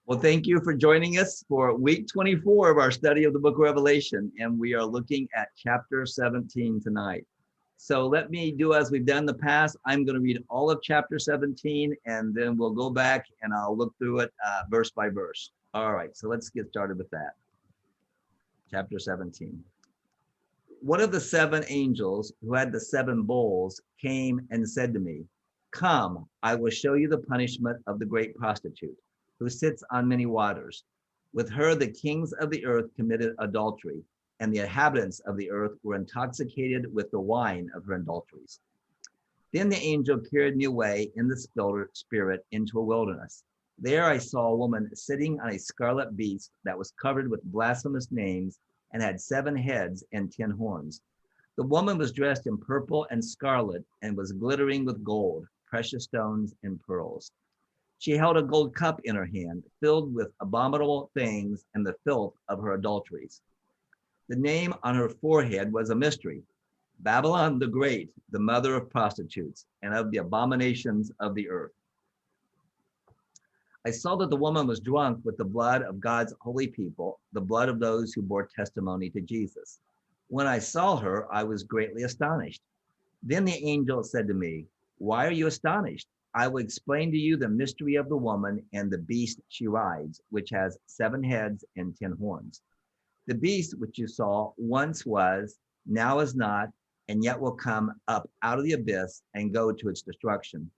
Well, thank you for joining us for week 24 of our study of the book of Revelation. And we are looking at chapter 17 tonight. So let me do as we've done in the past. I'm going to read all of chapter 17, and then we'll go back and I'll look through it verse by verse. All right, so let's get started with that. Chapter 17. One of the seven angels who had the seven bowls came and said to me, "Come, I will show you the punishment of the great prostitute, who sits on many waters. With her the kings of the earth committed adultery, and the inhabitants of the earth were intoxicated with the wine of her adulteries." Then the angel carried me away in the spirit into a wilderness. There I saw a woman sitting on a scarlet beast that was covered with blasphemous names and had 7 heads and 10 horns. The woman was dressed in purple and scarlet and was glittering with gold, precious stones, and pearls. She held a gold cup in her hand, filled with abominable things and the filth of her adulteries. The name on her forehead was a mystery: Babylon the Great, the mother of prostitutes and of the abominations of the earth. I saw that the woman was drunk with the blood of God's holy people, the blood of those who bore testimony to Jesus. When I saw her, I was greatly astonished. Then the angel said to me, "Why are you astonished? I will explain to you the mystery of the woman and the beast she rides, which has 7 heads and 10 horns. The beast which you saw once was, now is not, and yet will come up out of the abyss and go to its destruction.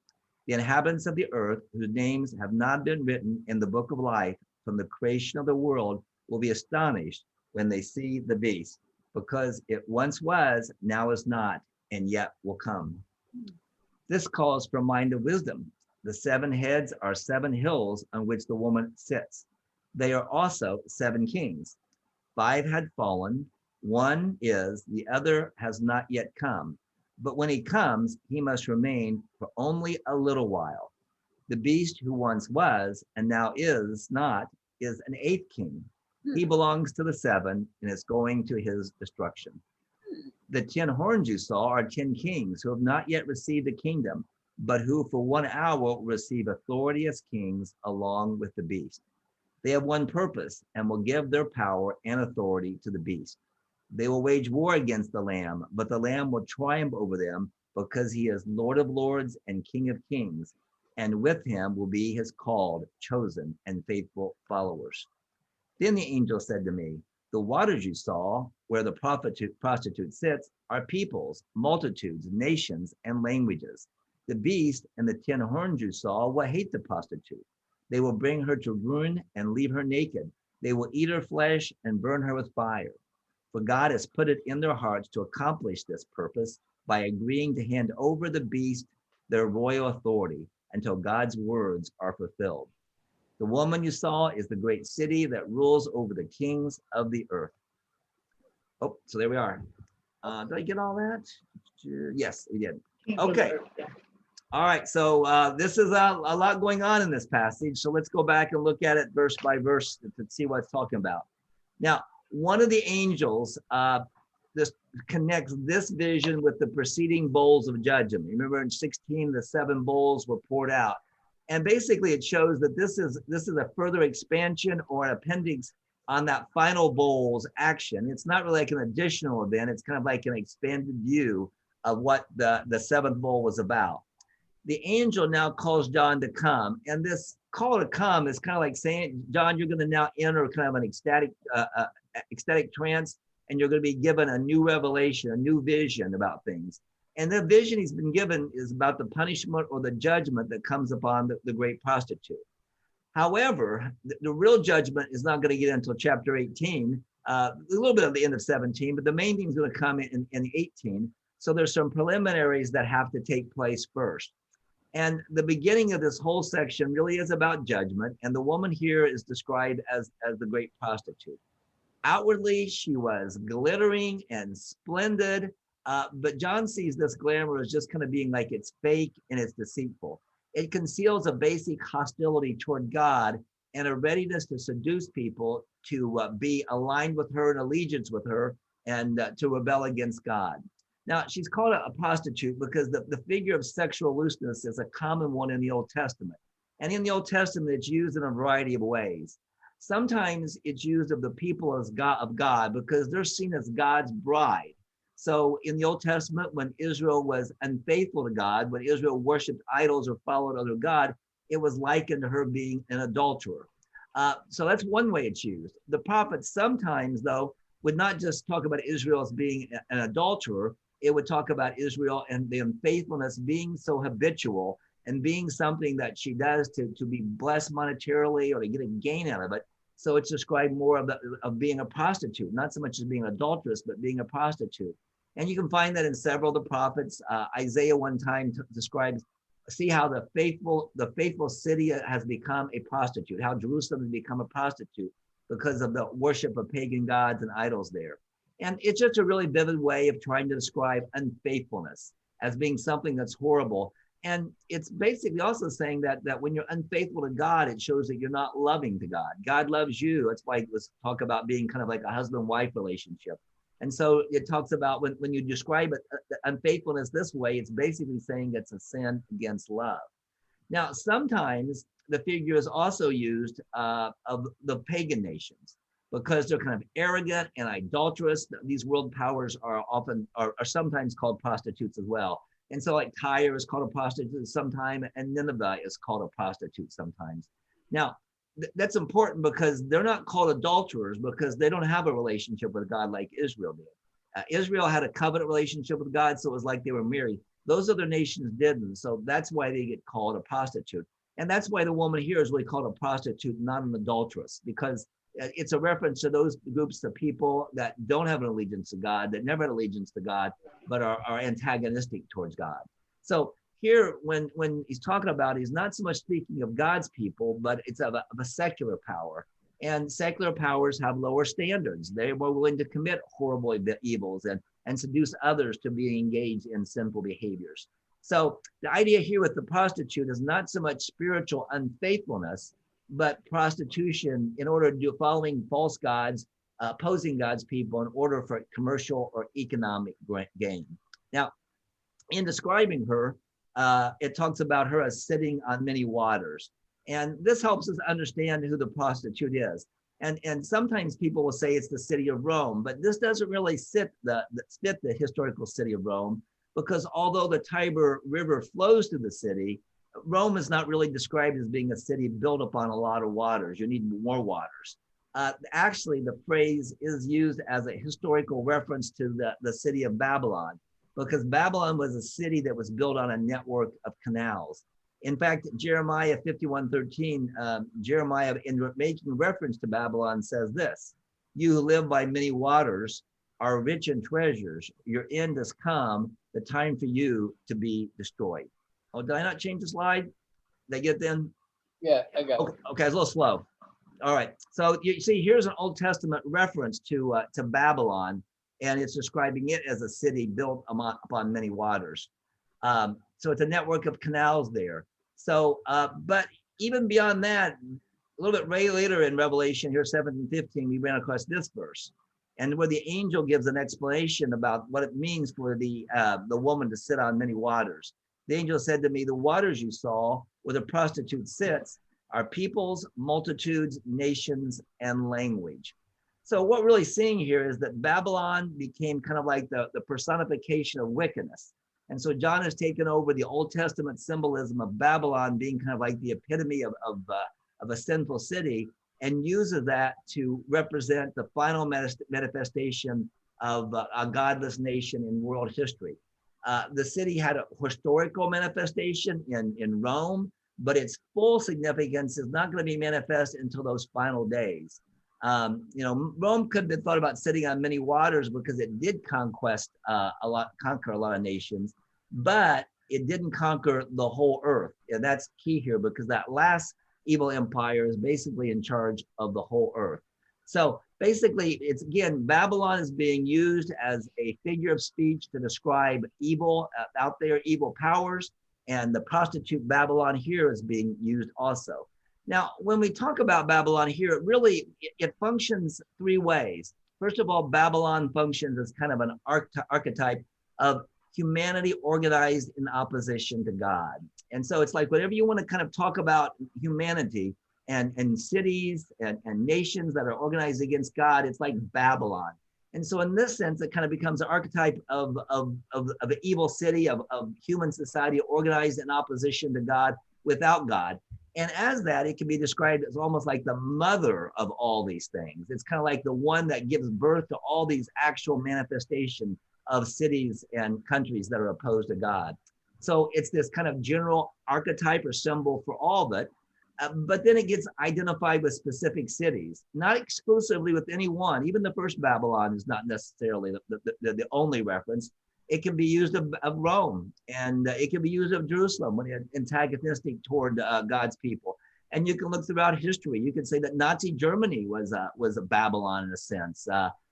The inhabitants of the earth, whose names have not been written in the book of life from the creation of the world, will be astonished when they see the beast, because it once was, now is not, and yet will come." This calls for mind of wisdom. The 7 heads are 7 hills on which the woman sits. They are also 7 kings. 5 had fallen, 1 is, the other has not yet come. But when he comes, he must remain for only a little while. The beast who once was and now is not is an 8th king. He belongs to the 7 and is going to his destruction. The 10 horns you saw are 10 kings who have not yet received the kingdom, but who for 1 hour will receive authority as kings along with the beast. They have one purpose and will give their power and authority to the beast. They will wage war against the Lamb, but the Lamb will triumph over them because he is Lord of lords and King of kings, and with him will be his called, chosen, and faithful followers. Then the angel said to me, "The waters you saw, where the prostitute sits, are peoples, multitudes, nations, and languages. The beast and the 10 horns you saw will hate the prostitute. They will bring her to ruin and leave her naked. They will eat her flesh and burn her with fire. For God has put it in their hearts to accomplish this purpose by agreeing to hand over the beast their royal authority until God's words are fulfilled. The woman you saw is the great city that rules over the kings of the earth." Oh, so there we are. Did I get all that? Yes, we did. Okay. All right, so this is a lot going on in this passage. So let's go back and look at it verse by verse to see what it's talking about. Now, one of the angels this connects this vision with the preceding bowls of judgment. Remember in 16, the 7 bowls were poured out. And basically it shows that this is a further expansion or an appendix on that final bowl's action. It's not really like an additional event. It's kind of like an expanded view of what the 7th bowl was about. The angel now calls John to come, and this call to come is kind of like saying, "John, you're going to now enter kind of an ecstatic trance, and you're going to be given a new revelation, a new vision about things." And the vision he's been given is about the punishment or the judgment that comes upon the great prostitute. However, the real judgment is not going to get until chapter 18, a little bit at the end of 17, but the main thing is going to come in 18. So there's some preliminaries that have to take place first. And the beginning of this whole section really is about judgment. And the woman here is described as the great prostitute. Outwardly, she was glittering and splendid, but John sees this glamour as just kind of being like it's fake and it's deceitful. It conceals a basic hostility toward God and a readiness to seduce people to be aligned with her and allegiance with her and to rebel against God. Now, she's called a prostitute because the figure of sexual looseness is a common one in the Old Testament. And in the Old Testament, it's used in a variety of ways. Sometimes it's used of the people as God because they're seen as God's bride. So in the Old Testament, when Israel was unfaithful to God, when Israel worshiped idols or followed other God, it was likened to her being an adulterer. So that's one way it's used. The prophets sometimes, though, would not just talk about Israel as being an adulterer. It would talk about Israel and the unfaithfulness being so habitual and being something that she does to be blessed monetarily or to get a gain out of it. So it's described more of being a prostitute, not so much as being an adulteress, but being a prostitute. And you can find that in several of the prophets. Isaiah one time describes, see how the faithful city has become a prostitute, how Jerusalem has become a prostitute because of the worship of pagan gods and idols there. And it's just a really vivid way of trying to describe unfaithfulness as being something that's horrible. And it's basically also saying that when you're unfaithful to God, it shows that you're not loving to God. God loves you. That's why it was talk about being kind of like a husband-wife relationship. And so it talks about when you describe it, unfaithfulness this way, it's basically saying it's a sin against love. Now, sometimes the figure is also used of the pagan nations because they're kind of arrogant and idolatrous. These world powers are sometimes called prostitutes as well. And so like Tyre is called a prostitute sometime, and Nineveh is called a prostitute sometimes. Now, that's important because they're not called adulterers because they don't have a relationship with God like Israel did. Israel had a covenant relationship with God, so it was like they were married. Those other nations didn't, so that's why they get called a prostitute. And that's why the woman here is really called a prostitute, not an adulteress, because it's a reference to those groups of people that don't have an allegiance to God, that never had allegiance to God, but are antagonistic towards God. So here, when he's talking about, he's not so much speaking of God's people, but it's of a secular power. And secular powers have lower standards. They're more willing to commit horrible evils and seduce others to be engaged in sinful behaviors. So the idea here with the prostitute is not so much spiritual unfaithfulness, but prostitution in order to do following false gods, opposing God's people in order for commercial or economic gain. Now, in describing her, it talks about her as sitting on many waters. And this helps us understand who the prostitute is. And sometimes people will say it's the city of Rome, but this doesn't really fit the historical city of Rome, because although the Tiber River flows through the city, Rome is not really described as being a city built upon a lot of waters. You need more waters. Actually, the phrase is used as a historical reference to the city of Babylon, because Babylon was a city that was built on a network of canals. In fact, Jeremiah 51:13, Jeremiah, in making reference to Babylon, says this: "You who live by many waters are rich in treasures. Your end has come, the time for you to be destroyed." Oh, did I not change the slide? Did I get then? Yeah, I got it. Okay, it's a little slow. All right, so you see, here's an Old Testament reference to Babylon, and it's describing it as a city built upon many waters. So it's a network of canals there. So, but even beyond that, a little bit later in Revelation, here 7:15, we ran across this verse, and where the angel gives an explanation about what it means for the woman to sit on many waters. The angel said to me, "The waters you saw where the prostitute sits are peoples, multitudes, nations, and language." So what we're really seeing here is that Babylon became kind of like the personification of wickedness. And so John has taken over the Old Testament symbolism of Babylon being kind of like the epitome of a sinful city, and uses that to represent the final manifestation of a godless nation in world history. The city had a historical manifestation in Rome, but its full significance is not going to be manifest until those final days. Rome could have been thought about sitting on many waters because it did conquer a lot of nations, but it didn't conquer the whole earth. And that's key here, because that last evil empire is basically in charge of the whole earth. So basically, it's again, Babylon is being used as a figure of speech to describe evil out there, evil powers, and the prostitute Babylon here is being used also. Now, when we talk about Babylon here, it functions three ways. First of all, Babylon functions as kind of an archetype of humanity organized in opposition to God. And so it's like whenever you want to kind of talk about humanity and cities and nations that are organized against God, it's like Babylon. And so in this sense, it kind of becomes an archetype of an evil city, of human society organized in opposition to God, without God. And as that, it can be described as almost like the mother of all these things. It's kind of like the one that gives birth to all these actual manifestations of cities and countries that are opposed to God. So it's this kind of general archetype or symbol for all of it. But then it gets identified with specific cities, not exclusively with any one. Even the first Babylon is not necessarily the only reference. It can be used of Rome, and it can be used of Jerusalem when it's antagonistic toward God's people. And you can look throughout history. You can say that Nazi Germany was a Babylon in a sense.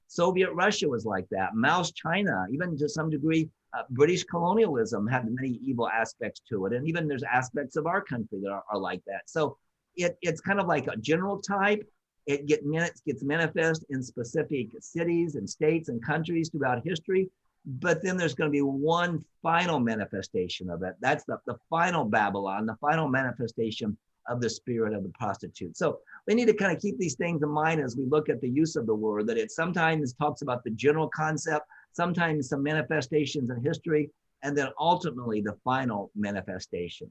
Soviet Russia was like that. Mao's China, even to some degree, British colonialism had many evil aspects to it. And even there's aspects of our country that are like that. So it's kind of like a general type. It gets manifest in specific cities and states and countries throughout history. But then there's going to be one final manifestation of it. That's the final Babylon, the final manifestation of the spirit of the prostitute. So we need to kind of keep these things in mind as we look at the use of the word, that it sometimes talks about the general concept, sometimes some manifestations in history, and then ultimately the final manifestation.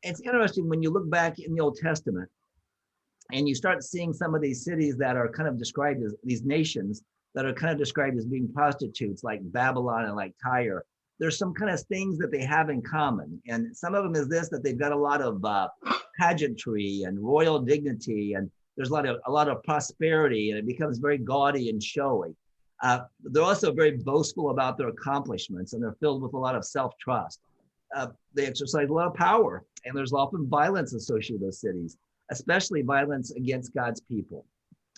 It's interesting when you look back in the Old Testament and you start seeing some of these cities that are kind of described as these nations that are kind of described as being prostitutes, like Babylon and like Tyre. There's some kind of things that they have in common. And some of them is this, that they've got a lot of pageantry and royal dignity, and there's a lot of prosperity, and it becomes very gaudy and showy. They're also very boastful about their accomplishments, and they're filled with a lot of self-trust. They exercise a lot of power, and there's often violence associated with those cities, especially violence against God's people.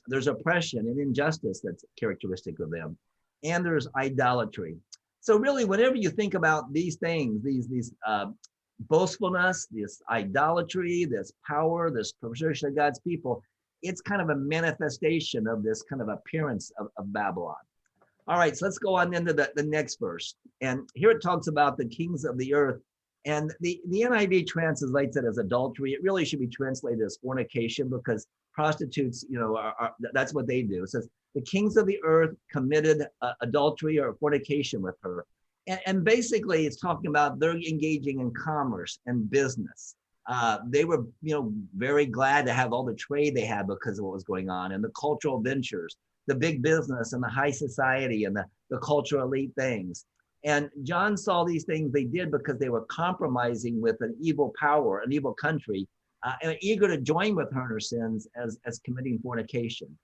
There's oppression and injustice that's characteristic of them, and there's idolatry. So really, whenever you think about these things, these boastfulness, this idolatry, this power, this perversion of God's people, it's kind of a manifestation of this kind of appearance of Babylon. All right, so let's go on into the next verse. And here it talks about the kings of the earth. And the NIV translates it as adultery. It really should be translated as fornication, because prostitutes, that's what they do. It says the kings of the earth committed adultery or fornication with her. And basically it's talking about they're engaging in commerce and business. They were, very glad to have all the trade they had because of what was going on, and the cultural ventures, the big business and the high society and the cultural elite things. And John saw these things they did because they were compromising with an evil power, an evil country, and eager to join with her in her sins as committing fornication.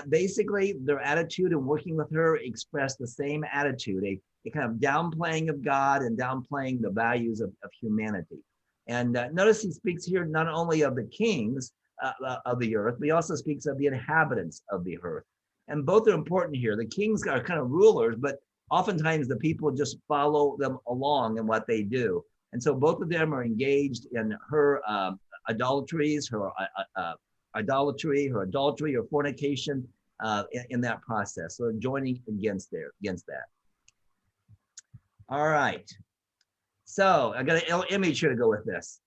Basically, their attitude in working with her expressed the same attitude, a kind of downplaying of God and downplaying the values of humanity. And notice he speaks here not only of the kings of the earth, but he also speaks of the inhabitants of the earth. And both are important here. The kings are kind of rulers, but oftentimes the people just follow them along in what they do. And so both of them are engaged in her adultery or fornication in that process. So joining against that. All right. So I got an image here to go with this.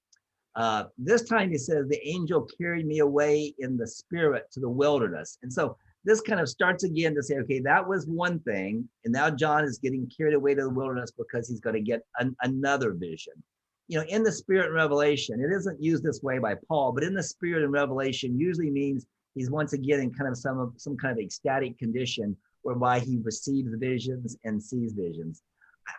This time he says, the angel carried me away in the spirit to the wilderness. And so this kind of starts again to say, okay, that was one thing. And now John is getting carried away to the wilderness because he's going to get another vision. In the spirit in Revelation, it isn't used this way by Paul, but in the spirit in Revelation usually means he's once again in kind of some kind of ecstatic condition whereby he receives visions and sees visions.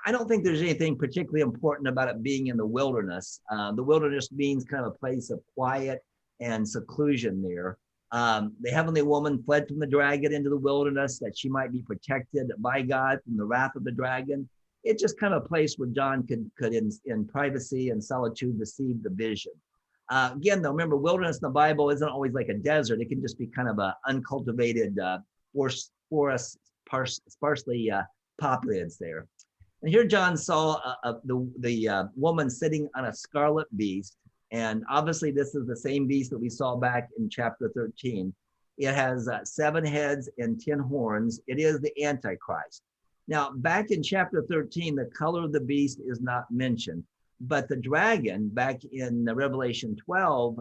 I don't think there's anything particularly important about it being in the wilderness. The wilderness means kind of a place of quiet and seclusion there. The heavenly woman fled from the dragon into the wilderness that she might be protected by God from the wrath of the dragon. It's just kind of a place where John could in privacy and solitude receive the vision. Again, though, remember, wilderness in the Bible isn't always like a desert. It can just be kind of a uncultivated forest, sparsely populated there. And here John saw the woman sitting on a scarlet beast. And obviously this is the same beast that we saw back in chapter 13. It has 7 heads and 10 horns. It is the Antichrist. Now, back in chapter 13, the color of the beast is not mentioned. But the dragon back in Revelation 12,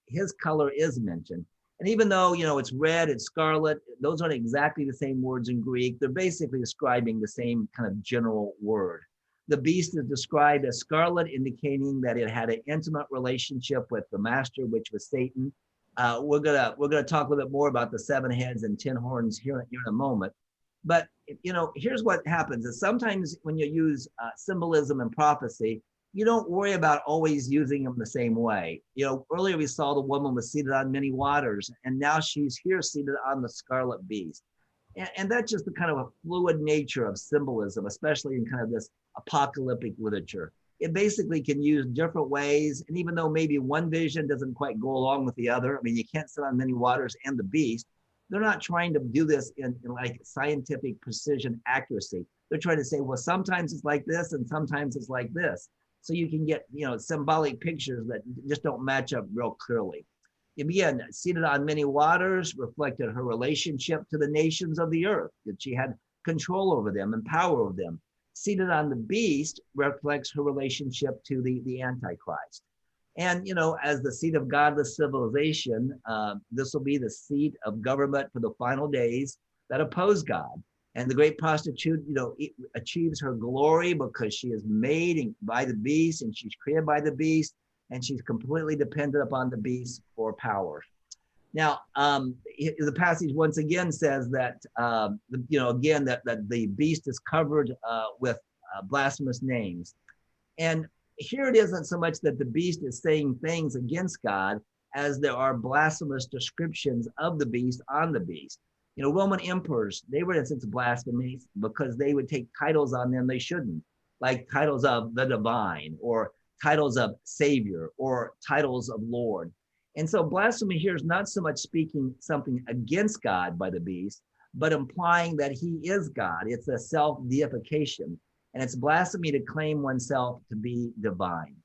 his color is mentioned. And even though, it's red, it's scarlet, those aren't exactly the same words in Greek. They're basically describing the same kind of general word. The beast is described as scarlet, indicating that it had an intimate relationship with the master, which was Satan. We're gonna talk a little bit more about the 7 heads and 10 horns here in a moment. But here's what happens: is sometimes when you use symbolism and prophecy, you don't worry about always using them the same way. Earlier we saw the woman was seated on many waters, and now she's here seated on the scarlet beast. And that's just the kind of a fluid nature of symbolism, especially in kind of this apocalyptic literature. It basically can use different ways. And even though maybe one vision doesn't quite go along with the other, I mean, you can't sit on many waters and the beast. They're not trying to do this in like scientific precision accuracy. They're trying to say, well, sometimes it's like this and sometimes it's like this. So you can get, symbolic pictures that just don't match up real clearly. Again, seated on many waters reflected her relationship to the nations of the earth, that she had control over them and power over them. Seated on the beast reflects her relationship to the Antichrist. And, as the seat of godless civilization, this will be the seat of government for the final days that oppose God. And the great prostitute, achieves her glory because she is made by the beast and she's created by the beast, and she's completely dependent upon the beast for power. Now, the passage once again says that, again, that the beast is covered with blasphemous names. And here it isn't so much that the beast is saying things against God as there are blasphemous descriptions of the beast on the beast. Roman emperors, they were in a sense blasphemous because they would take titles on them they shouldn't, like titles of the divine or titles of savior or titles of Lord. And so blasphemy here is not so much speaking something against God by the beast, but implying that he is God. It's a self-deification, and it's blasphemy to claim oneself to be divine.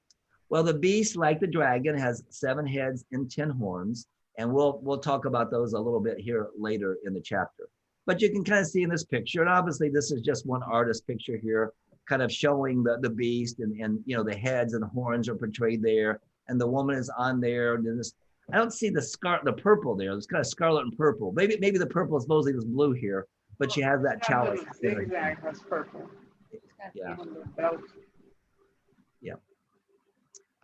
Well, the beast, like the dragon, has 7 heads and 10 horns, and we'll talk about those a little bit here later in the chapter. But you can kind of see in this picture, and obviously this is just one artist picture here, kind of showing the beast, and the heads and horns are portrayed there, and the woman is on there. And this, I don't see the purple there. It's kind of scarlet and purple. Maybe the purple is mostly this blue here, but she has that chalice. Zigzag has purple. Yeah. Yeah.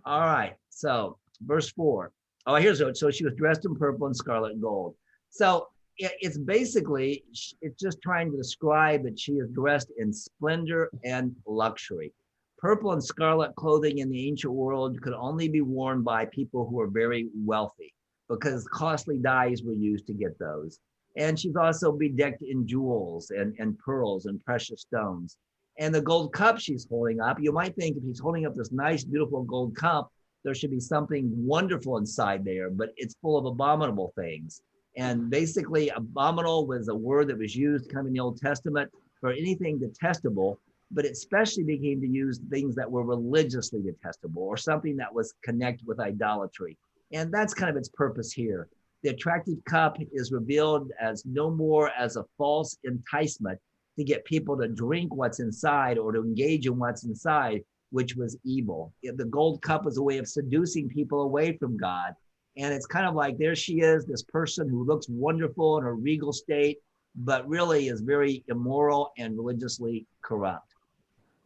All right. So verse 4. Oh, here's it. So she was dressed in purple and scarlet and gold. So it's basically, it's just trying to describe that she is dressed in splendor and luxury. Purple and scarlet clothing in the ancient world could only be worn by people who were very wealthy because costly dyes were used to get those. And she's also bedecked in jewels and pearls and precious stones. And the gold cup she's holding up, you might think if he's holding up this nice, beautiful gold cup, there should be something wonderful inside there, but it's full of abominable things. And basically, abominable was a word that was used kind of in the Old Testament for anything detestable, but it especially became to use things that were religiously detestable or something that was connected with idolatry. And that's kind of its purpose here. The attractive cup is revealed as no more as a false enticement to get people to drink what's inside or to engage in what's inside, which was evil. The gold cup was a way of seducing people away from God. And it's kind of like, there she is, this person who looks wonderful in her regal state, but really is very immoral and religiously corrupt.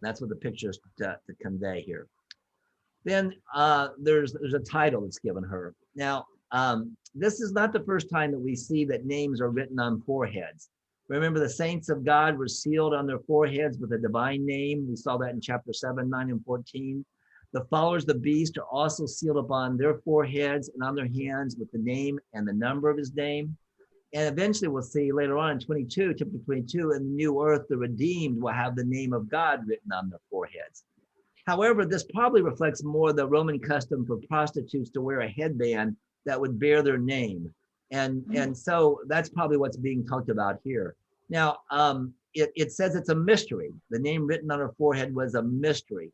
That's what the picture is to convey here. Then there's a title that's given her. Now, this is not the first time that we see that names are written on foreheads. Remember, the saints of God were sealed on their foreheads with a divine name. We saw that in chapter 7, 9, and 14. The followers of the beast are also sealed upon their foreheads and on their hands with the name and the number of his name. And eventually we'll see later on in 22, chapter 22, in the new earth, the redeemed will have the name of God written on their foreheads. However, this probably reflects more the Roman custom for prostitutes to wear a headband that would bear their name. And so that's probably what's being talked about here. Now, it says it's a mystery. The name written on her forehead was a mystery.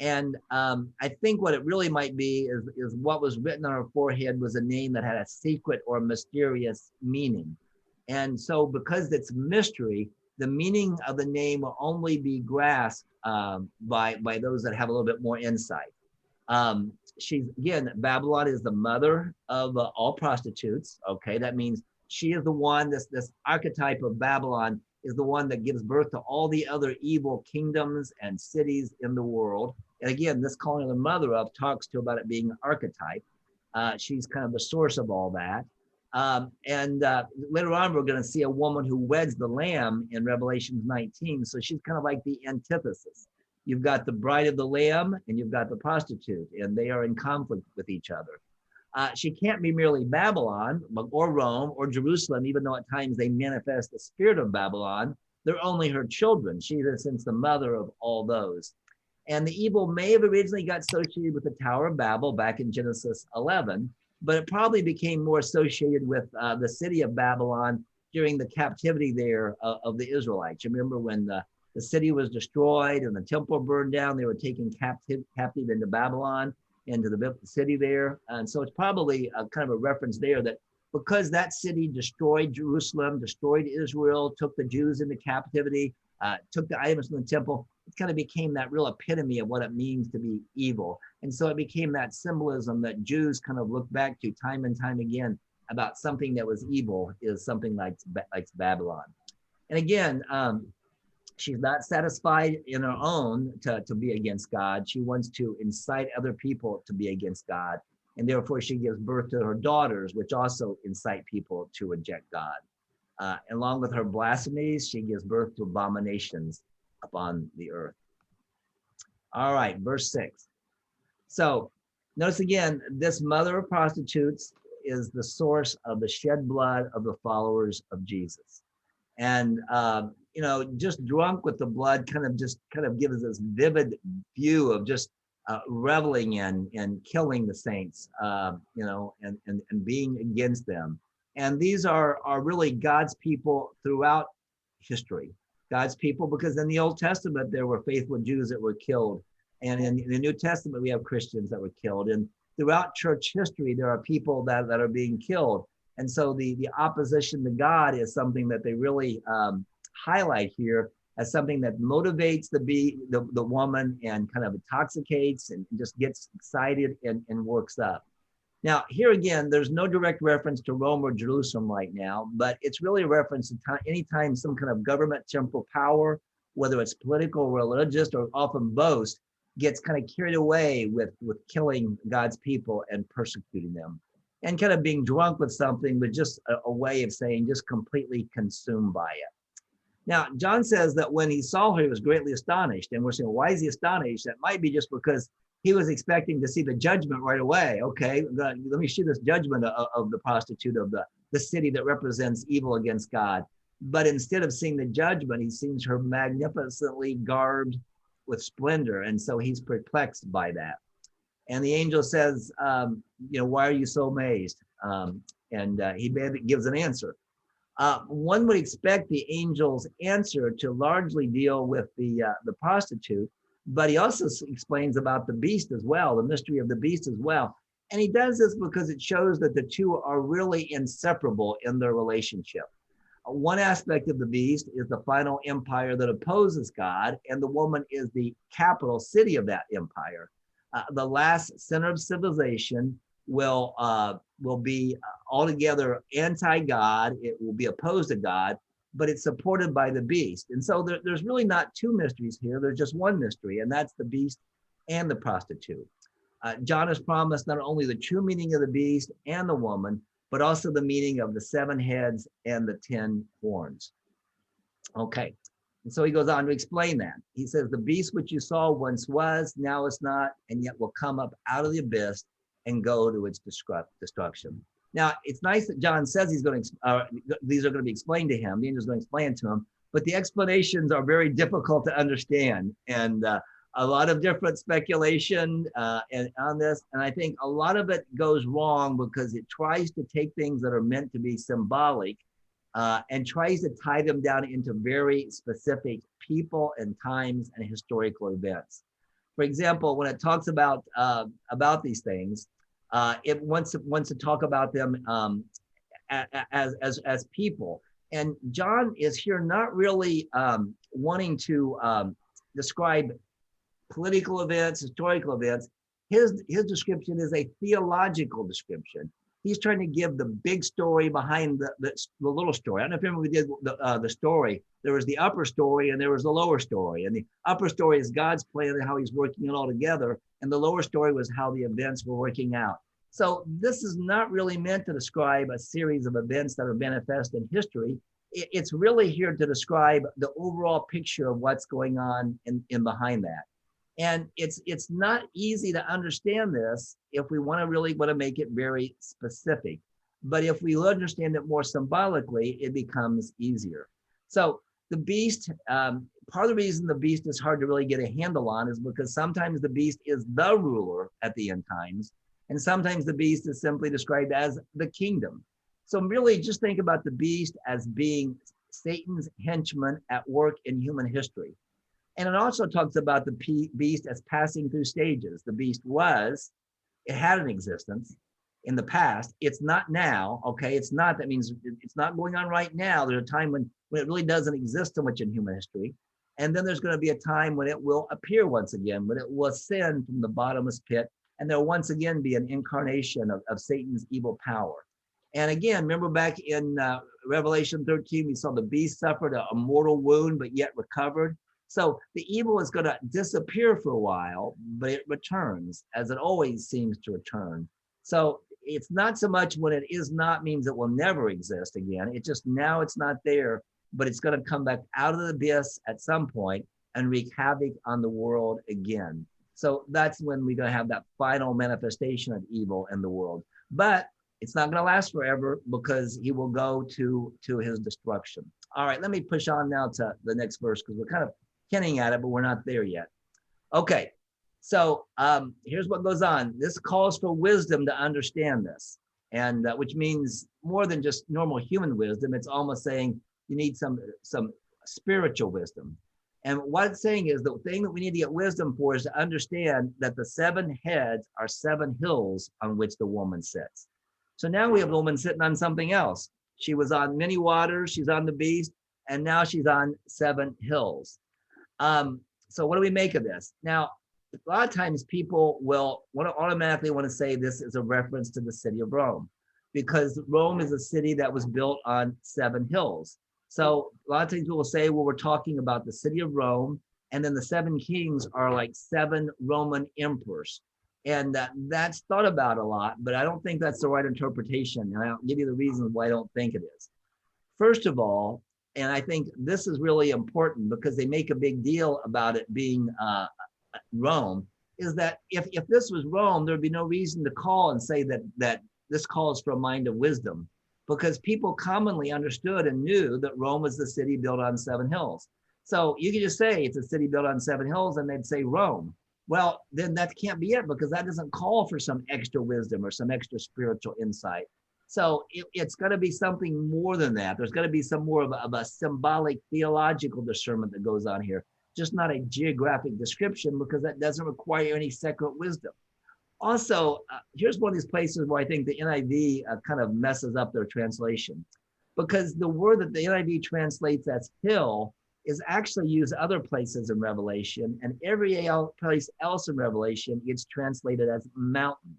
And I think what it really might be is what was written on her forehead was a name that had a secret or mysterious meaning. And so because it's mystery, the meaning of the name will only be grasped by those that have a little bit more insight. She's, again, Babylon is the mother of all prostitutes. Okay, that means she is the one, this archetype of Babylon is the one that gives birth to all the other evil kingdoms and cities in the world. And again, this calling her the mother of talks to about it being an archetype. She's kind of the source of all that. And later on, we're going to see a woman who weds the Lamb in Revelation 19. So she's kind of like the antithesis. You've got the bride of the Lamb and you've got the prostitute, and they are in conflict with each other. She can't be merely Babylon or Rome or Jerusalem, even though at times they manifest the spirit of Babylon. They're only her children. She is, in a sense, the mother of all those. And the evil may have originally got associated with the Tower of Babel back in Genesis 11, but it probably became more associated with the city of Babylon during the captivity there of the Israelites. You remember when the city was destroyed and the temple burned down, they were taken captive into Babylon, into the city there. And so it's probably a kind of a reference there that because that city destroyed Jerusalem, destroyed Israel, took the Jews into captivity, took the items from the temple, it kind of became that real epitome of what it means to be evil. And so it became that symbolism that Jews kind of look back to time and time again about something that was evil is something like Babylon. And again, she's not satisfied in her own to be against God. She wants to incite other people to be against God. And therefore she gives birth to her daughters, which also incite people to reject God. Along with her blasphemies, she gives birth to abominations upon the earth. All right, verse 6. So notice again, this mother of prostitutes is the source of the shed blood of the followers of Jesus. And just drunk with the blood kind of gives this vivid view of just reveling in and killing the saints, and being against them. And these are really God's people throughout history. God's people, because in the Old Testament, there were faithful Jews that were killed. And in the New Testament, we have Christians that were killed. And throughout church history, there are people that are being killed. And so the opposition to God is something that they really highlight here as something that motivates the woman and kind of intoxicates and just gets excited and works up. Now, here again, there's no direct reference to Rome or Jerusalem right now, but it's really a reference to anytime some kind of government temporal power, whether it's political, religious, or often both, gets kind of carried away with killing God's people and persecuting them, and kind of being drunk with something, but just a way of saying just completely consumed by it. Now, John says that when he saw her, he was greatly astonished. And we're saying, why is he astonished? That might be just because he was expecting to see the judgment right away. Okay, let me see this judgment of the prostitute, of the city that represents evil against God. But instead of seeing the judgment, he sees her magnificently garbed with splendor. And so he's perplexed by that. And the angel says, why are you so amazed? He gives an answer. One would expect the angel's answer to largely deal with the prostitute, but he also explains about the beast as well, the mystery of the beast as well. And he does this because it shows that the two are really inseparable in their relationship. One aspect of the beast is the final empire that opposes God, and the woman is the capital city of that empire. The last center of civilization will be altogether anti-God. It will be opposed to God, but it's supported by the beast. And so there's really not two mysteries here. There's just one mystery, and that's the beast and the prostitute. John has promised not only the true meaning of the beast and the woman, but also the meaning of the 7 heads and the 10 horns. Okay, and so he goes on to explain that. He says, the beast which you saw once was, now is not, and yet will come up out of the abyss and go to its destruction. Now, it's nice that John says these are going to be explained to him. The angel's going to explain it to him, but the explanations are very difficult to understand, and a lot of different speculation and on this. And I think a lot of it goes wrong because it tries to take things that are meant to be symbolic and tries to tie them down into very specific people and times and historical events. For example, when it talks about these things, it wants to talk about them as people. And John is here not really wanting to describe political events, historical events. His description is a theological description. He's trying to give the big story behind the little story. I don't know if you remember we did the story. There was the upper story and there was the lower story. And the upper story is God's plan and how he's working it all together. And the lower story was how the events were working out. So this is not really meant to describe a series of events that are manifest in history. It's really here to describe the overall picture of what's going on in behind that. And it's not easy to understand this if we really want to make it very specific. But if we understand it more symbolically, it becomes easier. So the beast, part of the reason the beast is hard to really get a handle on is because sometimes the beast is the ruler at the end times. And sometimes the beast is simply described as the kingdom. So really just think about the beast as being Satan's henchman at work in human history. And it also talks about the beast as passing through stages. The beast it had an existence in the past. It's not now, okay? It's not, that means it's not going on right now. There's a time when it really doesn't exist so much in human history. And then there's going to be a time when it will appear once again, when it will ascend from the bottomless pit. And there'll once again be an incarnation of Satan's evil power. And again, remember back in Revelation 13, we saw the beast suffered a mortal wound, but yet recovered. So the evil is going to disappear for a while, but it returns, as it always seems to return. So it's not so much when it is not means it will never exist again. It's just now it's not there, but it's going to come back out of the abyss at some point and wreak havoc on the world again. So that's when we're going to have that final manifestation of evil in the world. But it's not going to last forever because he will go to his destruction. All right, let me push on now to the next verse because we're kind of hinting at it, but we're not there yet. Okay, so here's what goes on. This calls for wisdom to understand this, and which means more than just normal human wisdom. It's almost saying you need some spiritual wisdom. And what it's saying is the thing that we need to get wisdom for is to understand that the 7 heads are 7 hills on which the woman sits. So now we have a woman sitting on something else. She was on many waters, she's on the beast, and now she's on 7 hills. So what do we make of this? Now, a lot of times people will automatically want to say this is a reference to the city of Rome, because Rome is a city that was built on 7 hills. So a lot of times people will say, well, we're talking about the city of Rome, and then the 7 kings are like 7 Roman emperors. And that's thought about a lot, but I don't think that's the right interpretation. And I'll give you the reasons why I don't think it is. First of all, and I think this is really important because they make a big deal about it being Rome, is that if this was Rome, there'd be no reason to call and say that this calls for a mind of wisdom, because people commonly understood and knew that Rome was the city built on 7 hills. So you could just say it's a city built on 7 hills and they'd say Rome. Well, then that can't be it, because that doesn't call for some extra wisdom or some extra spiritual insight. So it's going to be something more than that. There's going to be some more of a symbolic theological discernment that goes on here, just not a geographic description, because that doesn't require any secret wisdom. Also, here's one of these places where I think the NIV kind of messes up their translation, because the word that the NIV translates as hill is actually used other places in Revelation, and every place else in Revelation, it's translated as mountain.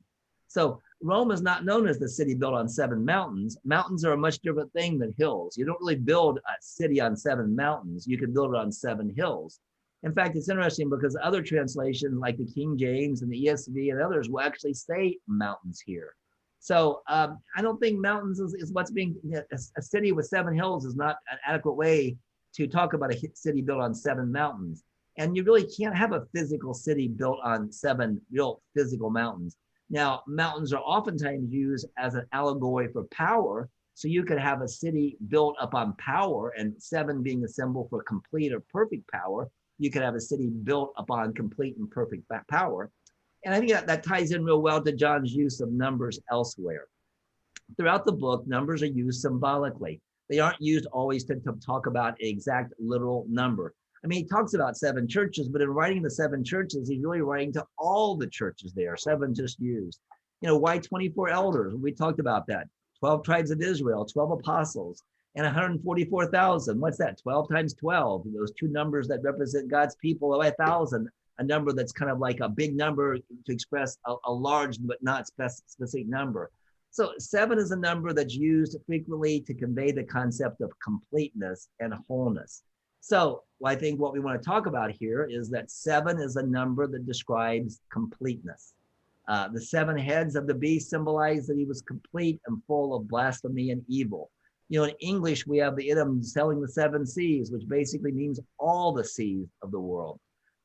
So Rome is not known as the city built on 7 mountains. Mountains are a much different thing than hills. You don't really build a city on 7 mountains. You can build it on 7 hills. In fact, it's interesting because other translations like the King James and the ESV and others will actually say mountains here. So I don't think mountains is what's being, a city with 7 hills is not an adequate way to talk about a city built on 7 mountains. And you really can't have a physical city built on 7 real physical mountains. Now, mountains are oftentimes used as an allegory for power. So you could have a city built upon power, and 7 being a symbol for complete or perfect power. You could have a city built upon complete and perfect power. And I think that ties in real well to John's use of numbers elsewhere. Throughout the book, numbers are used symbolically. They aren't used always to talk about an exact literal number. I mean, he talks about 7 churches, but in writing the 7 churches, he's really writing to all the churches there. 7 just used. You know, why 24 elders? We talked about that. 12 tribes of Israel, 12 apostles. and 144,000. What's that? 12 times 12. Those two numbers that represent God's people are 1,000, a number that's kind of like a big number to express a large but not specific number. So 7 is a number that's used frequently to convey the concept of completeness and wholeness. So I think what we want to talk about here is that 7 is a number that describes completeness. The 7 heads of the beast symbolize that he was complete and full of blasphemy and evil. You know, in English, we have the idiom selling the 7 seas, which basically means all the seas of the world.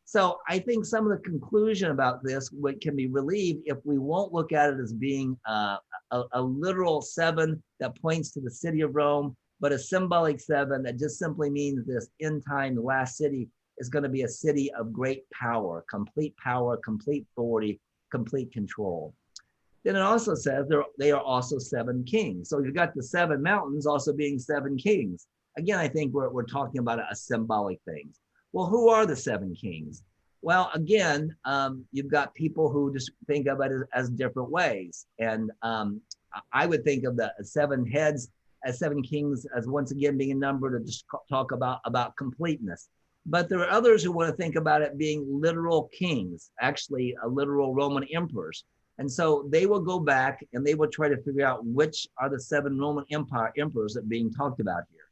So I think some of the conclusion about this can be relieved if we won't look at it as being a literal 7 that points to the city of Rome, but a symbolic 7 that just simply means this end time, the last city is going to be a city of great power, complete authority, complete control. Then it also says they are also 7 kings. So you've got the 7 mountains also being 7 kings. Again, I think we're talking about a symbolic thing. Well, who are the 7 kings? Well, again, you've got people who just think of it as different ways. And I would think of the 7 heads as 7 kings as once again being a number to just talk about completeness. But there are others who want to think about it being literal kings, actually literal Roman emperors. And so they will go back and they will try to figure out which are the 7 Roman emperors that are being talked about here.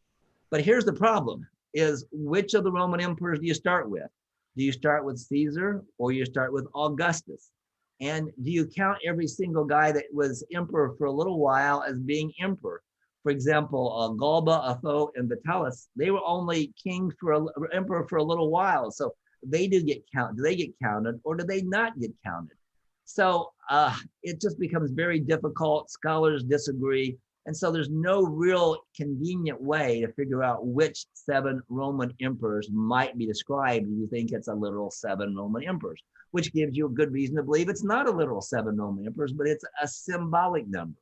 But here's the problem, is which of the Roman emperors do you start with? Do you start with Caesar or you start with Augustus? And do you count every single guy that was emperor for a little while as being emperor? For example, Galba, Otho, and Vitalis, they were only emperor for a little while. So they do get counted. Do they get counted or do they not get counted? So it just becomes very difficult. Scholars disagree. And so there's no real convenient way to figure out which 7 Roman emperors might be described if you think it's a literal 7 Roman emperors, which gives you a good reason to believe it's not a literal 7 Roman emperors, but it's a symbolic number.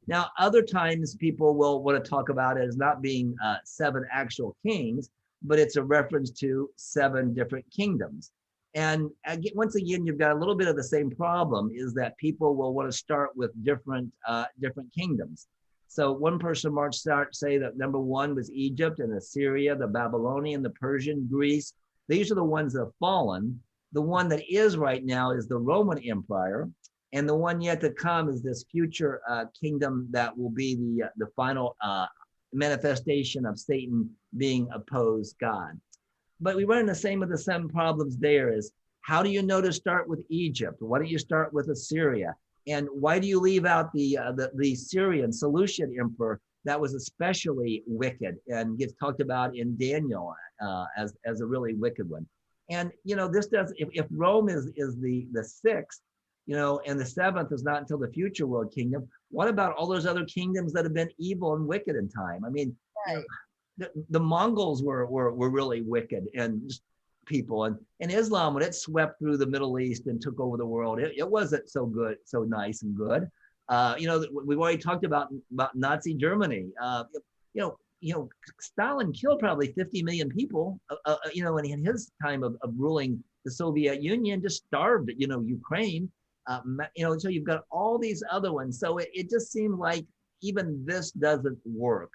Now, other times people will want to talk about it as not being 7 actual kings, but it's a reference to 7 different kingdoms. And again, once again, you've got a little bit of the same problem, is that people will want to start with different kingdoms. So one person might say that number 1 was Egypt and Assyria, the Babylonian, the Persian, Greece. These are the ones that have fallen. The one that is right now is the Roman Empire. And the one yet to come is this future kingdom that will be the final manifestation of Satan being opposed God. But we run into the same problems there is, how do you know to start with Egypt? Why don't you start with Assyria? And why do you leave out the Syrian Seleucid emperor that was especially wicked and gets talked about in Daniel as a really wicked one? And, you know, this does, if Rome is the 6th, you know, and the 7th is not until the future world kingdom, what about all those other kingdoms that have been evil and wicked in time? I mean, right. The Mongols were really wicked and just people, and Islam, when it swept through the Middle East and took over the world, it wasn't so good, so nice and good. You know, we've already talked about Nazi Germany. You know, Stalin killed probably 50 million people. You know, in his time of ruling the Soviet Union, just starved. You know, Ukraine. You know, so you've got all these other ones. So it just seemed like even this doesn't work.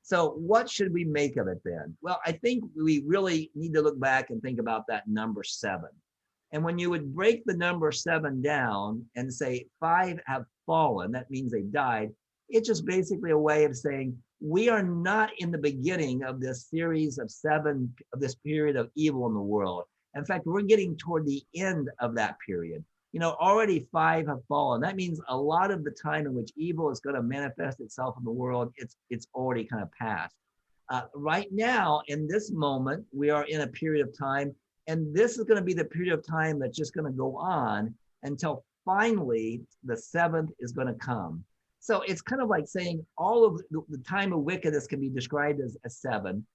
So what should we make of it then? Well, I think we really need to look back and think about that number 7. And when you would break the number 7 down and say 5 have fallen, that means they died. It's just basically a way of saying we are not in the beginning of this series of 7, of this period of evil in the world. In fact, we're getting toward the end of that period. You know, already 5 have fallen. That means a lot of the time in which evil is going to manifest itself in the world, it's already kind of passed. Right now, in this moment, we are in a period of time, and this is going to be the period of time that's just going to go on until finally the 7th is going to come. So it's kind of like saying all of the time of wickedness can be described as a 7.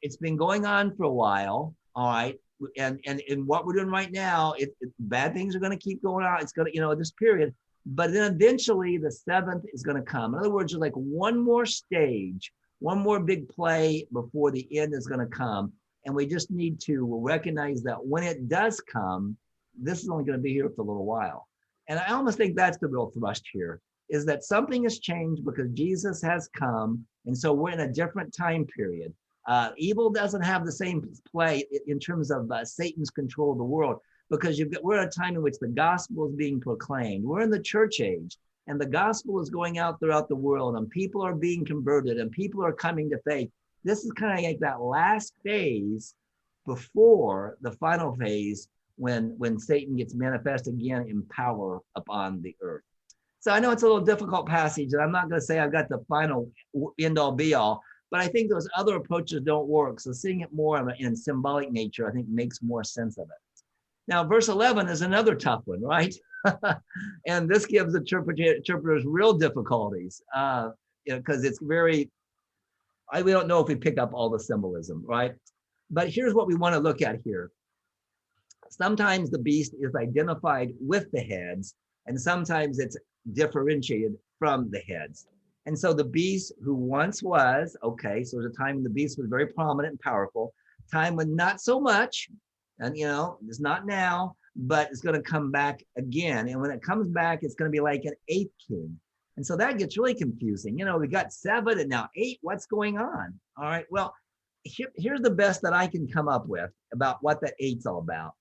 It's been going on for a while, all right? And what we're doing right now, bad things are going to keep going on. It's going to, you know, this period, but then eventually the 7th is going to come. In other words, there's like one more stage, one more big play before the end is going to come. And we just need to recognize that when it does come, this is only going to be here for a little while. And I almost think that's the real thrust here, is that something has changed because Jesus has come And so we're in a different time period. Evil doesn't have the same play in terms of Satan's control of the world, because we're at a time in which the gospel is being proclaimed. We're in the church age, and the gospel is going out throughout the world, and people are being converted, and people are coming to faith. This is kind of like that last phase before the final phase when Satan gets manifest again in power upon the earth. So I know it's a little difficult passage, and I'm not going to say I've got the final end all be all, but I think those other approaches don't work. So seeing it more in symbolic nature, I think makes more sense of it. Now, verse 11 is another tough one, right? And this gives interpreters real difficulties, because it's very, we don't know if we pick up all the symbolism, right? But here's what we want to look at here. Sometimes the beast is identified with the heads, and sometimes it's differentiated from the heads. And so the beast who once was, okay, so there's a time when the beast was very prominent and powerful, time when not so much, and it's not now, but it's going to come back again. And when it comes back, it's going to be like an 8th king. And so that gets really confusing. We got 7 and now 8. What's going on? All right, well, here's the best that I can come up with about what that 8's all about.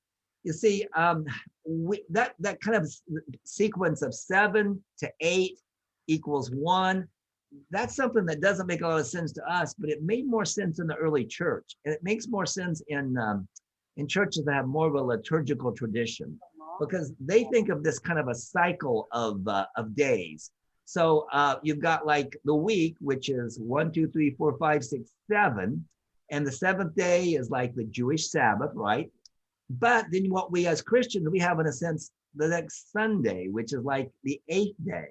You see, that kind of sequence of 7 to 8 equals 1, that's something that doesn't make a lot of sense to us, but it made more sense in the early church. And it makes more sense in churches that have more of a liturgical tradition, because they think of this kind of a cycle of days. So you've got like the week, which is 1, 2, 3, 4, 5, 6, 7. And the 7th day is like the Jewish Sabbath, right? But then what we as Christians, we have in a sense the next Sunday, which is like the 8th day.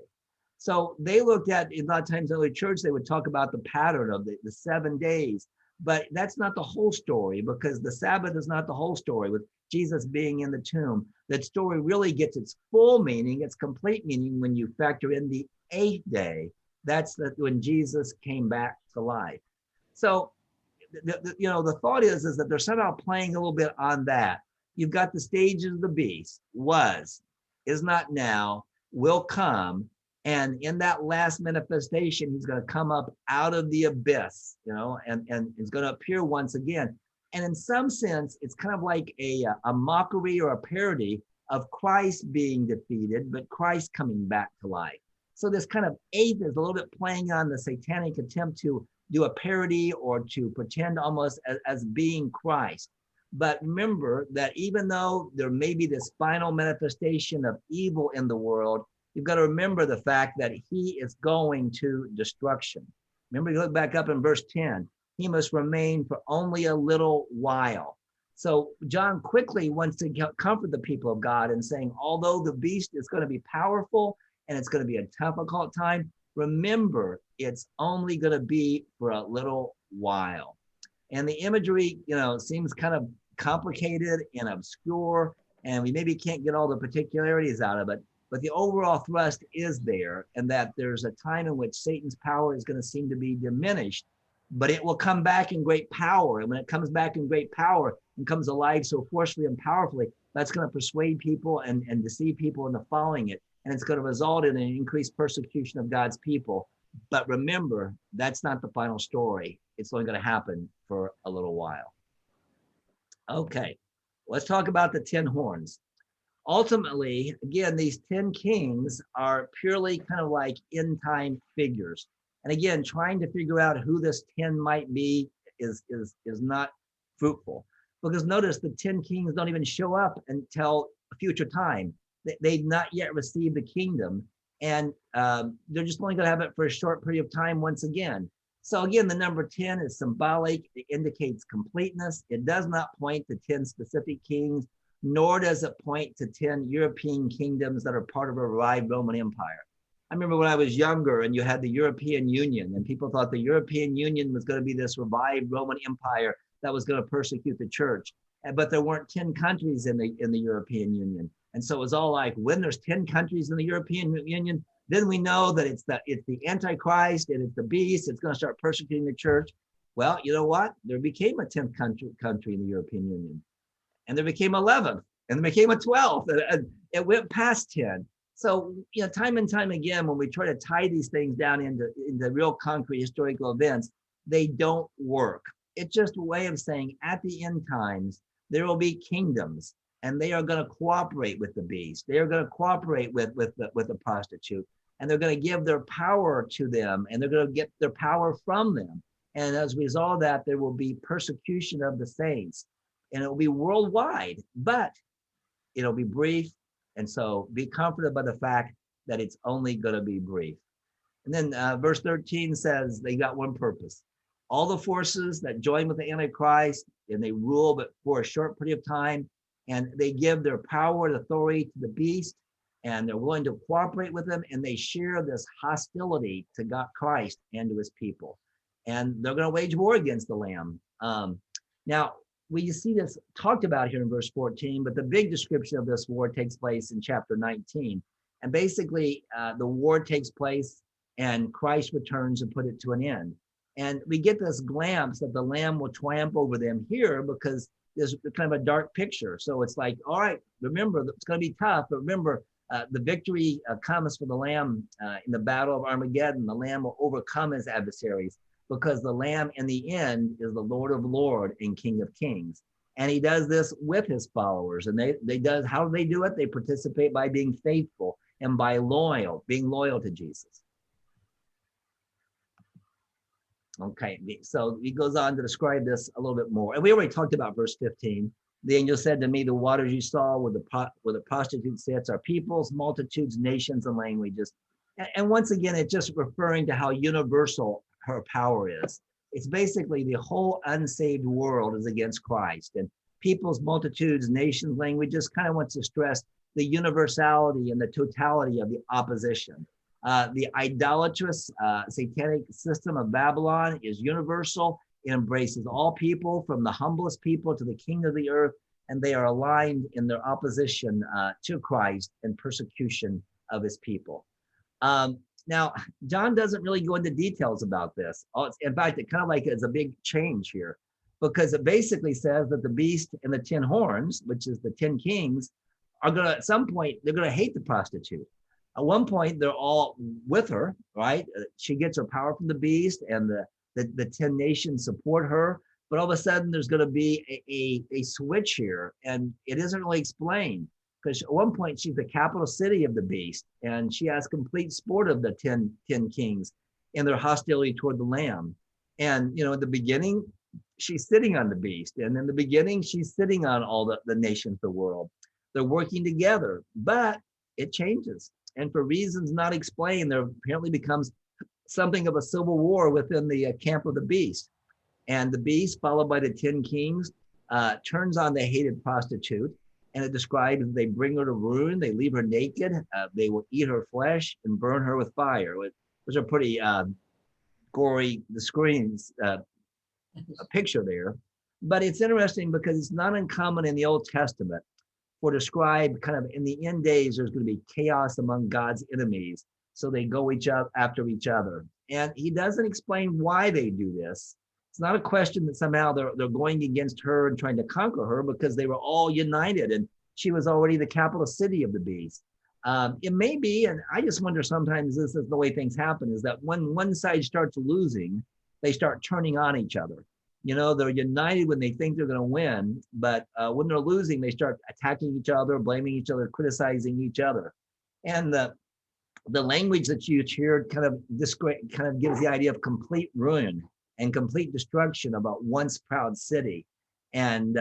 So they looked at, a lot of times in the early church, they would talk about the pattern of the 7 days, but that's not the whole story, because the Sabbath is not the whole story with Jesus being in the tomb. That story really gets its full meaning, its complete meaning, when you factor in the 8th day. That's when Jesus came back to life. So the thought is that they're somehow playing a little bit on that. You've got the stages of the beast: was, is not now, will come. And in that last manifestation, he's going to come up out of the abyss, and he's going to appear once again. And in some sense, it's kind of like a mockery or a parody of Christ being defeated, but Christ coming back to life. So this kind of 8th is a little bit playing on the satanic attempt to do a parody or to pretend almost as being Christ. But remember that even though there may be this final manifestation of evil in the world, you've got to remember the fact that he is going to destruction. Remember, you look back up in verse 10, he must remain for only a little while. So John quickly wants to comfort the people of God in saying, although the beast is going to be powerful and it's going to be a difficult time, remember, it's only going to be for a little while. And the imagery, seems kind of complicated and obscure, and we maybe can't get all the particularities out of it, but the overall thrust is there, and that there's a time in which Satan's power is going to seem to be diminished, but it will come back in great power. And when it comes back in great power and comes alive so forcefully and powerfully, that's going to persuade people and deceive people into following it. And it's going to result in an increased persecution of God's people. But remember, that's not the final story. It's only going to happen for a little while. Okay, let's talk about the 10 horns. Ultimately, again, these 10 kings are purely kind of like end time figures. And again, trying to figure out who this 10 might be is not fruitful. Because notice the 10 kings don't even show up until a future time. They've not yet received the kingdom. And they're just only going to have it for a short period of time once again. So again, the number 10 is symbolic. It indicates completeness. It does not point to 10 specific kings, nor does it point to 10 European kingdoms that are part of a revived Roman Empire. I remember when I was younger and you had the European Union, and people thought the European Union was going to be this revived Roman Empire that was going to persecute the church. But there weren't 10 countries in the European Union. And so it was all like, when there's 10 countries in the European Union, then we know that it's the Antichrist and it's the beast. It's going to start persecuting the church. Well, you know what? There became a 10th country in the European Union. And there became 11th. And there became a 12th. And it went past 10. So, time and time again, when we try to tie these things down into real concrete historical events, they don't work. It's just a way of saying at the end times, there will be kingdoms and they are going to cooperate with the beast. They are going to cooperate with the prostitute, and they're going to give their power to them, and they're going to get their power from them. And as a result of that, there will be persecution of the saints, and it will be worldwide, but it'll be brief. And so be comforted by the fact that it's only going to be brief. And then verse 13 says they got one purpose. All the forces that join with the Antichrist, and they rule, but for a short period of time, and they give their power and authority to the beast, and they're willing to cooperate with them, and they share this hostility to God, Christ, and to his people. And they're going to wage war against the Lamb. Now, we see this talked about here in verse 14, but the big description of this war takes place in chapter 19. And basically, the war takes place and Christ returns and put it to an end. And we get this glimpse that the Lamb will triumph over them here because there's kind of a dark picture. So it's like, all right, remember, it's going to be tough, but remember, the victory comes for the Lamb in the battle of Armageddon. The Lamb will overcome his adversaries because the Lamb in the end is the Lord of Lords and King of Kings. And he does this with his followers. And how do they do it? They participate by being faithful and by being loyal to Jesus. Okay, so he goes on to describe this a little bit more. And we already talked about verse 15. The angel said to me, the waters you saw where the prostitute sits are peoples, multitudes, nations, and languages. And once again, it's just referring to how universal her power is. It's basically the whole unsaved world is against Christ. And peoples, multitudes, nations, languages kind of wants to stress the universality and the totality of the opposition. The idolatrous satanic system of Babylon is universal. It embraces all people, from the humblest people to the king of the earth, and they are aligned in their opposition to Christ and persecution of his people. Now, John doesn't really go into details about this. In fact, it kind of like is a big change here, because it basically says that the beast and the 10 horns, which is the 10 kings, are going to, at some point, they're going to hate the prostitute. At one point, they're all with her, right? She gets her power from the beast, and the 10 nations support her. But all of a sudden, there's going to be a switch here, and it isn't really explained. Because at one point, she's the capital city of the beast, and she has complete support of the 10 kings in their hostility toward the Lamb. And, at the beginning, she's sitting on the beast. And in the beginning, she's sitting on all the nations of the world. They're working together, but it changes. And for reasons not explained, there apparently becomes something of a civil war within the camp of the beast. And the beast, followed by the 10 kings, turns on the hated prostitute. And it describes they bring her to ruin, they leave her naked, they will eat her flesh and burn her with fire. Those are pretty gory, the screens, a picture there. But it's interesting because it's not uncommon in the Old Testament for describe kind of in the end days, there's going to be chaos among God's enemies. So they go after each other. And he doesn't explain why they do this. It's not a question that somehow they're going against her and trying to conquer her, because they were all united and she was already the capital city of the beast. It may be, and I just wonder sometimes this is the way things happen, is that when one side starts losing, they start turning on each other. They're united when they think they're going to win, but when they're losing, they start attacking each other, blaming each other, criticizing each other. And the language that you heard kind of gives the idea of complete ruin and complete destruction about once proud city. And,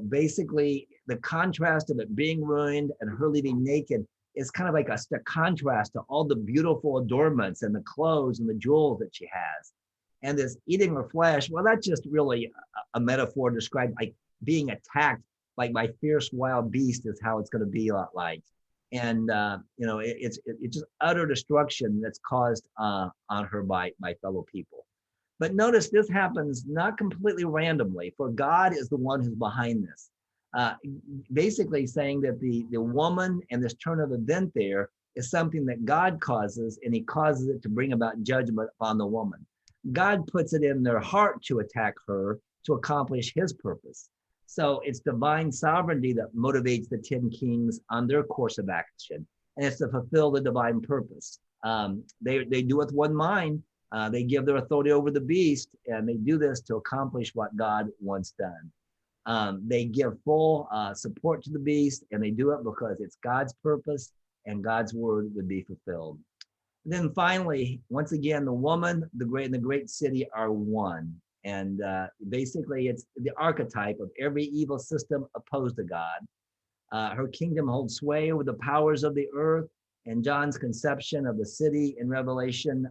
basically the contrast of it being ruined and her leaving naked is kind of like a contrast to all the beautiful adornments and the clothes and the jewels that she has. And this eating her flesh, well, that's just really a metaphor described like being attacked like by fierce wild beast is how it's going to be like. And, it's just utter destruction that's caused on her by fellow people. But notice this happens not completely randomly, for God is the one who's behind this. Basically saying that the woman and this turn of event there is something that God causes, and he causes it to bring about judgment upon the woman. God puts it in their heart to attack her to accomplish his purpose. So it's divine sovereignty that motivates the 10 kings on their course of action. and it's to fulfill the divine purpose. They do with one mind. They give their authority over the beast, and they do this to accomplish what God wants done. They give full support to the beast, and they do it because it's God's purpose and God's word would be fulfilled. And then finally, once again, the woman, the great, and the great city are one. And basically, it's the archetype of every evil system opposed to God. Her kingdom holds sway over the powers of the earth, and John's conception of the city in Revelation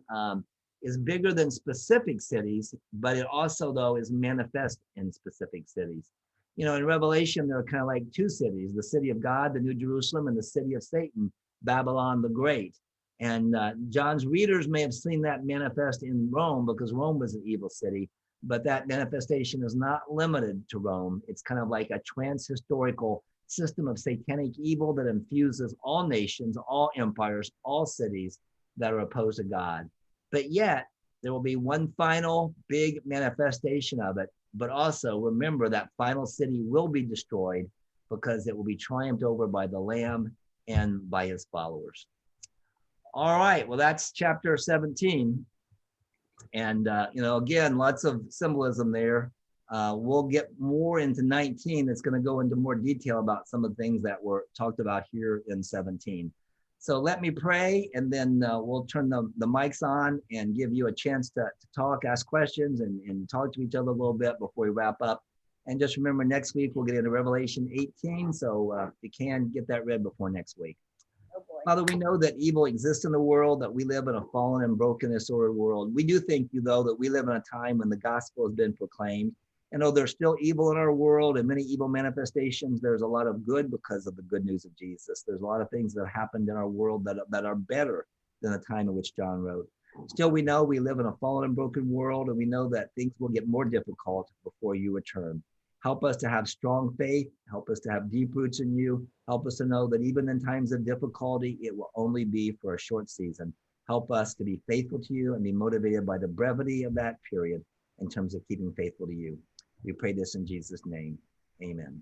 is bigger than specific cities, but it also, though, is manifest in specific cities. You know, in Revelation, there are kind of like two cities, the city of God, the New Jerusalem, and the city of Satan, Babylon the Great. And John's readers may have seen that manifest in Rome because Rome was an evil city, but that manifestation is not limited to Rome. It's kind of like a trans-historical system of satanic evil that infuses all nations, all empires, all cities that are opposed to God. But yet, there will be one final big manifestation of it. But also remember that final city will be destroyed because it will be triumphed over by the Lamb and by his followers. All right, well, that's chapter 17. And, you know, again, lots of symbolism there. We'll get more into 19. It's going to go into more detail about some of the things that were talked about here in 17. So let me pray, and then we'll turn the mics on and give you a chance to talk, ask questions, and talk to each other a little bit before we wrap up. And just remember, next week we'll get into Revelation 18. So you can get that read before next week. Father, we know that evil exists in the world, that we live in a fallen and broken, disordered world. We do thank you, though, that we live in a time when the gospel has been proclaimed. And though there's still evil in our world and many evil manifestations, there's a lot of good because of the good news of Jesus. There's a lot of things that happened in our world that are better than the time in which John wrote. Still, we know we live in a fallen and broken world, and we know that things will get more difficult before you return. Help us to have strong faith. Help us to have deep roots in you. Help us to know that even in times of difficulty, it will only be for a short season. Help us to be faithful to you and be motivated by the brevity of that period in terms of keeping faithful to you. We pray this in Jesus' name. Amen.